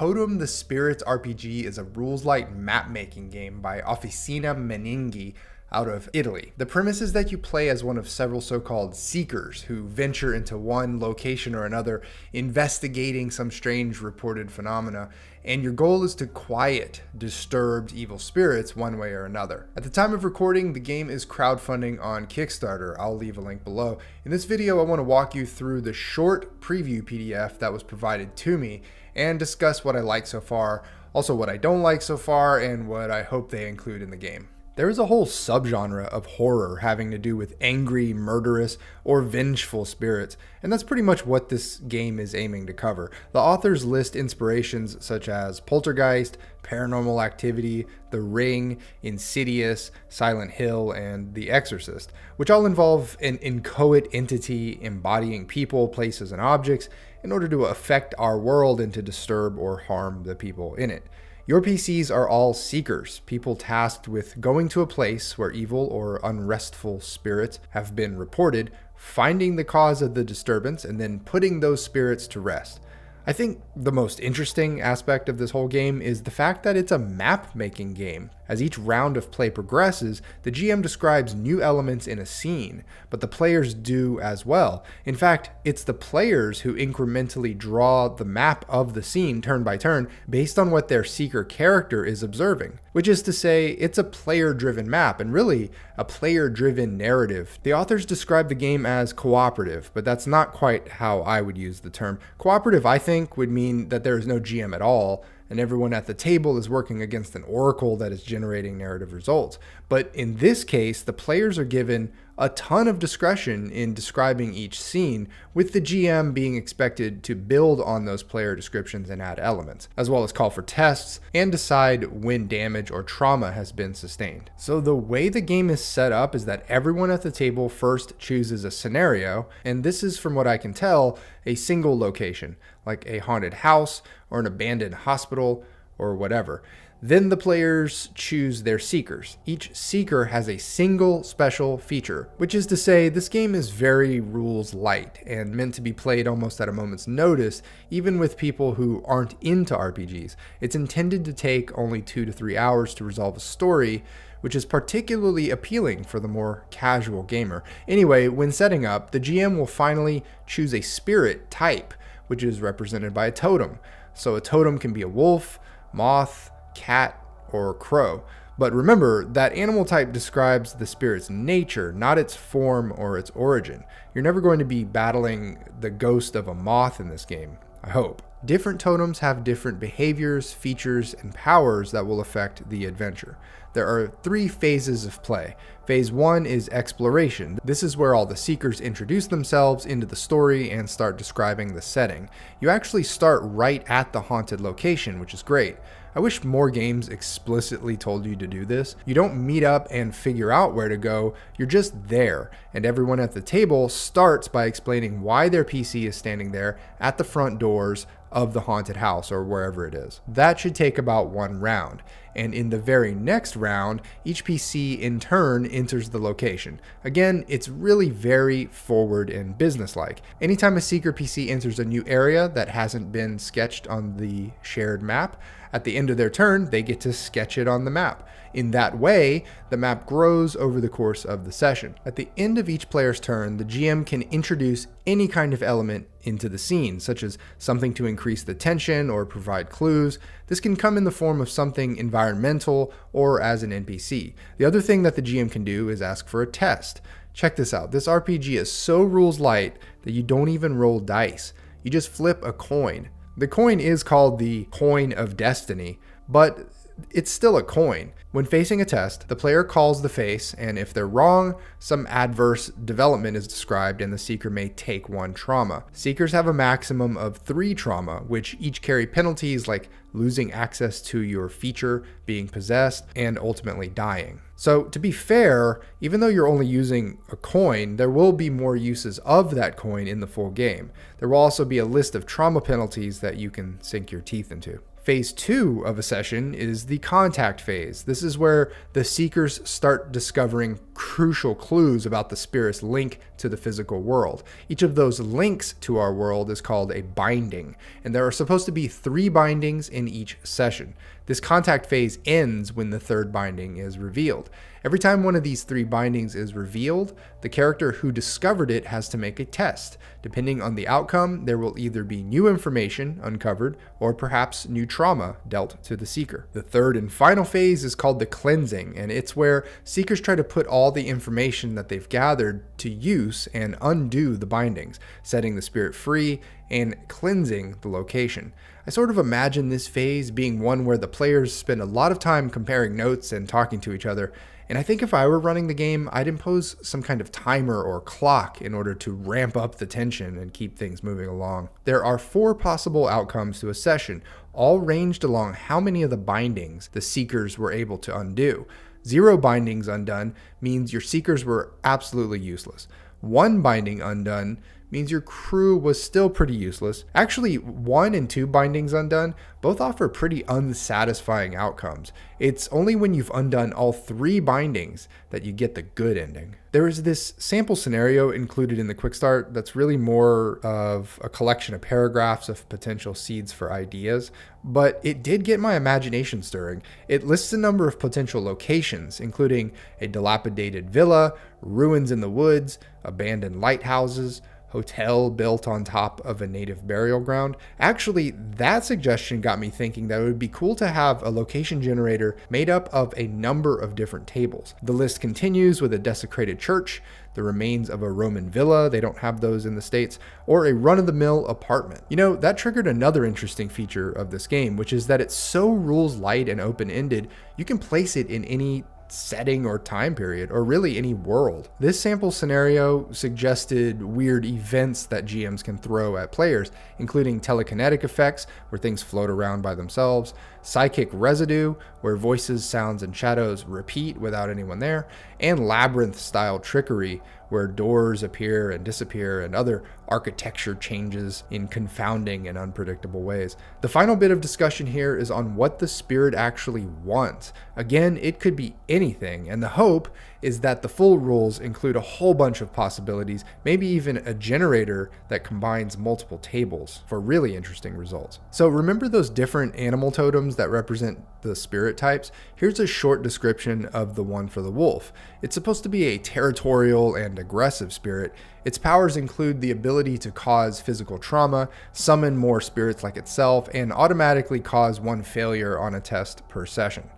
Totem the Spirits RPG is a rules-light map-making game by Officina Meninghi out of Italy. The premise is that you play as one of several so-called seekers who venture into one location or another, investigating some strange reported phenomena, and your goal is to quiet disturbed evil spirits one way or another. At the time of recording, the game is crowdfunding on Kickstarter. I'll leave a link below. In this video, I want to walk you through the short preview PDF that was provided to me and discuss what I like so far, also what I don't like so far, and what I hope they include in the game. There is a whole subgenre of horror having to do with angry, murderous, or vengeful spirits, and that's pretty much what this game is aiming to cover. The authors list inspirations such as Poltergeist, Paranormal Activity, The Ring, Insidious, Silent Hill, and The Exorcist, which all involve an inchoate entity embodying people, places, and objects in order to affect our world and to disturb or harm the people in it. Your PCs are all seekers, people tasked with going to a place where evil or unrestful spirits have been reported, finding the cause of the disturbance, and then putting those spirits to rest. I think the most interesting aspect of this whole game is the fact that it's a map-making game. As each round of play progresses, the GM describes new elements in a scene, but the players do as well. In fact, it's the players who incrementally draw the map of the scene turn by turn based on what their seeker character is observing, which is to say, it's a player-driven map and really a player-driven narrative. The authors describe the game as cooperative, but that's not quite how I would use the term. Cooperative, I think, would mean that there is no GM at all, and everyone at the table is working against an oracle that is generating narrative results. But in this case, the players are given a ton of discretion in describing each scene, with the GM being expected to build on those player descriptions and add elements, as well as call for tests and decide when damage or trauma has been sustained. So the way the game is set up is that everyone at the table first chooses a scenario, and this is, from what I can tell, a single location, like a haunted house or an abandoned hospital or whatever. Then the players choose their seekers. Each seeker has a single special feature, which is to say this game is very rules light and meant to be played almost at a moment's notice, even with people who aren't into RPGs. It's intended to take only 2 to 3 hours to resolve a story, which is particularly appealing for the more casual gamer. Anyway, when setting up, the GM will finally choose a spirit type, which is represented by a totem. So a totem can be a wolf, moth, cat, or crow. But remember, that animal type describes the spirit's nature, not its form or its origin. You're never going to be battling the ghost of a moth in this game, I hope. Different totems have different behaviors, features, and powers that will affect the adventure. There are 3 phases of play. Phase 1 is exploration. This is where all the seekers introduce themselves into the story and start describing the setting. You actually start right at the haunted location, which is great. I wish more games explicitly told you to do this. You don't meet up and figure out where to go, you're just there, and everyone at the table starts by explaining why their PC is standing there at the front doors of the haunted house or wherever it is. That should take about 1 round, and in the very next round, each PC in turn enters the location. Again, it's really very forward and businesslike. Anytime a seeker PC enters a new area that hasn't been sketched on the shared map, at the end of their turn, they get to sketch it on the map. In that way, the map grows over the course of the session. At the end of each player's turn, the GM can introduce any kind of element into the scene, such as something to increase the tension or provide clues. This can come in the form of something environmental or as an NPC. The other thing that the GM can do is ask for a test. Check this out. This RPG is so rules light that you don't even roll dice. You just flip a coin. The coin is called the Coin of Destiny, but it's still a coin. When facing a test, the player calls the face, and if they're wrong, some adverse development is described and the seeker may take 1 trauma. Seekers have a maximum of 3 trauma, which each carry penalties like losing access to your feature, being possessed, and ultimately dying. So to be fair, even though you're only using a coin, there will be more uses of that coin in the full game. There will also be a list of trauma penalties that you can sink your teeth into. Phase 2 of a session is the contact phase. This is where the seekers start discovering crucial clues about the spirit's link to the physical world. Each of those links to our world is called a binding, and there are supposed to be 3 bindings in each session. This contact phase ends when the 3rd binding is revealed. Every time one of these 3 bindings is revealed, the character who discovered it has to make a test. Depending on the outcome, there will either be new information uncovered or perhaps new trauma dealt to the seeker. The 3rd and final phase is called the cleansing, and it's where seekers try to put all the information that they've gathered to use and undo the bindings, setting the spirit free and cleansing the location. I sort of imagine this phase being one where the players spend a lot of time comparing notes and talking to each other, and I think if I were running the game, I'd impose some kind of timer or clock in order to ramp up the tension and keep things moving along. There are 4 possible outcomes to a session, all ranged along how many of the bindings the seekers were able to undo. 0 bindings undone means your seekers were absolutely useless. 1 binding undone means your crew was still pretty useless. Actually, 1 and 2 bindings undone both offer pretty unsatisfying outcomes. It's only when you've undone all 3 bindings that you get the good ending. There is this sample scenario included in the quick start that's really more of a collection of paragraphs of potential seeds for ideas, but it did get my imagination stirring. It lists a number of potential locations, including a dilapidated villa, ruins in the woods, abandoned lighthouses, hotel built on top of a native burial ground. Actually, that suggestion got me thinking that it would be cool to have a location generator made up of a number of different tables. The list continues with a desecrated church, the remains of a Roman villa, they don't have those in the States, or a run-of-the-mill apartment. You know, that triggered another interesting feature of this game, which is that it's so rules light and open-ended, you can place it in any setting or time period, or really any world. This sample scenario suggested weird events that GMs can throw at players, including telekinetic effects, where things float around by themselves, psychic residue, where voices, sounds, and shadows repeat without anyone there, and labyrinth-style trickery, where doors appear and disappear, and other architecture changes in confounding and unpredictable ways. The final bit of discussion here is on what the spirit actually wants. Again, it could be anything, and the hope is that the full rules include a whole bunch of possibilities, maybe even a generator that combines multiple tables for really interesting results. So remember those different animal totems that represent the spirit types? Here's a short description of the one for the wolf. It's supposed to be a territorial and aggressive spirit. Its powers include the ability to cause physical trauma, summon more spirits like itself, and automatically cause 1 failure on a test per session.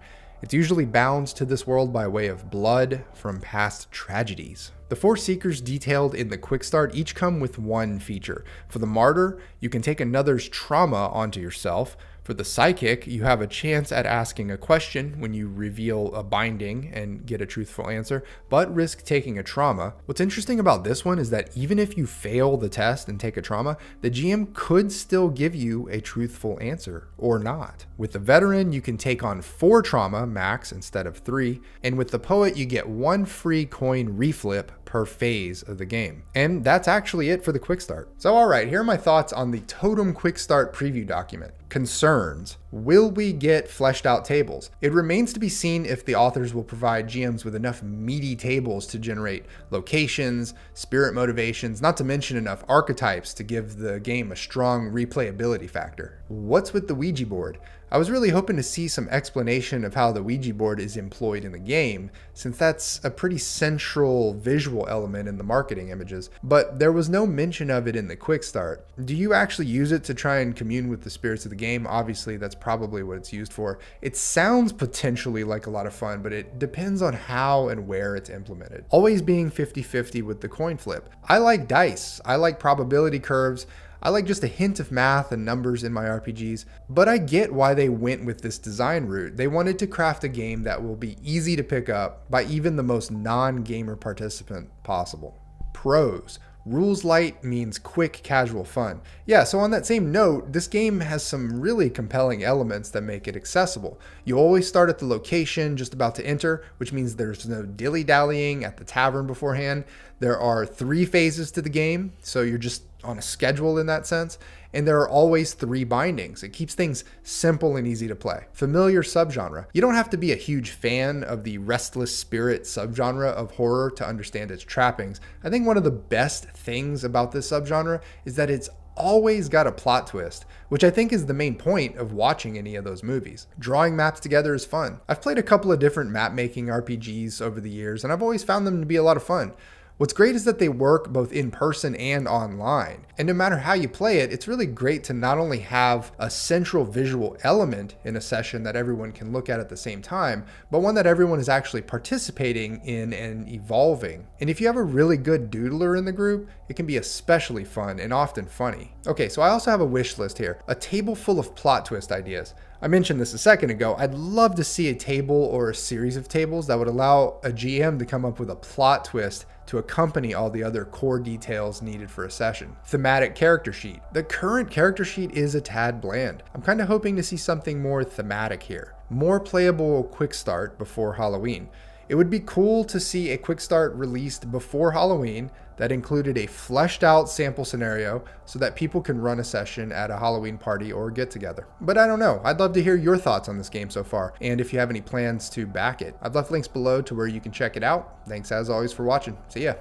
It's usually bound to this world by way of blood from past tragedies. The 4 seekers detailed in the quick start each come with 1 feature. For the martyr, you can take another's trauma onto yourself. For the psychic, you have a chance at asking a question when you reveal a binding and get a truthful answer, but risk taking a trauma. What's interesting about this one is that even if you fail the test and take a trauma, the GM could still give you a truthful answer, or not. With the veteran, you can take on 4 trauma max instead of 3, and with the poet, you get 1 free coin reflip per phase of the game. And that's actually it for the quick start. So alright, here are my thoughts on the Totem quick start preview document. Concerns. Will we get fleshed out tables? It remains to be seen if the authors will provide GMs with enough meaty tables to generate locations, spirit motivations, not to mention enough archetypes to give the game a strong replayability factor. What's with the Ouija board? I was really hoping to see some explanation of how the Ouija board is employed in the game, since that's a pretty central visual element in the marketing images, but there was no mention of it in the quick start. Do you actually use it to try and commune with the spirits of the game? Obviously, that's probably what it's used for. It sounds potentially like a lot of fun, but it depends on how and where it's implemented. Always being 50-50 with the coin flip. I like dice. I like probability curves. I like just a hint of math and numbers in my RPGs, but I get why they went with this design route. They wanted to craft a game that will be easy to pick up by even the most non-gamer participant possible. Pros. Rules light means quick, casual fun. Yeah, so on that same note, this game has some really compelling elements that make it accessible. You always start at the location just about to enter, which means there's no dilly-dallying at the tavern beforehand. There are 3 phases to the game, so you're just on a schedule in that sense. And there are always 3 bindings. It keeps things simple and easy to play. Familiar subgenre. You don't have to be a huge fan of the restless spirit subgenre of horror to understand its trappings. I think one of the best things about this subgenre is that it's always got a plot twist, which I think is the main point of watching any of those movies. Drawing maps together is fun. I've played a couple of different map making RPGs over the years, and I've always found them to be a lot of fun. What's great is that they work both in person and online. And no matter how you play it, it's really great to not only have a central visual element in a session that everyone can look at the same time, but one that everyone is actually participating in and evolving. And if you have a really good doodler in the group, it can be especially fun and often funny. Okay, so I also have a wish list here, a table full of plot twist ideas. I mentioned this a second ago. I'd love to see a table or a series of tables that would allow a GM to come up with a plot twist to accompany all the other core details needed for a session. Thematic character sheet. The current character sheet is a tad bland. I'm kind of hoping to see something more thematic here. More playable quick start before Halloween. It would be cool to see a quick start released before Halloween that included a fleshed out sample scenario so that people can run a session at a Halloween party or get together. But I don't know. I'd love to hear your thoughts on this game so far, and if you have any plans to back it. I've left links below to where you can check it out. Thanks as always for watching. See ya.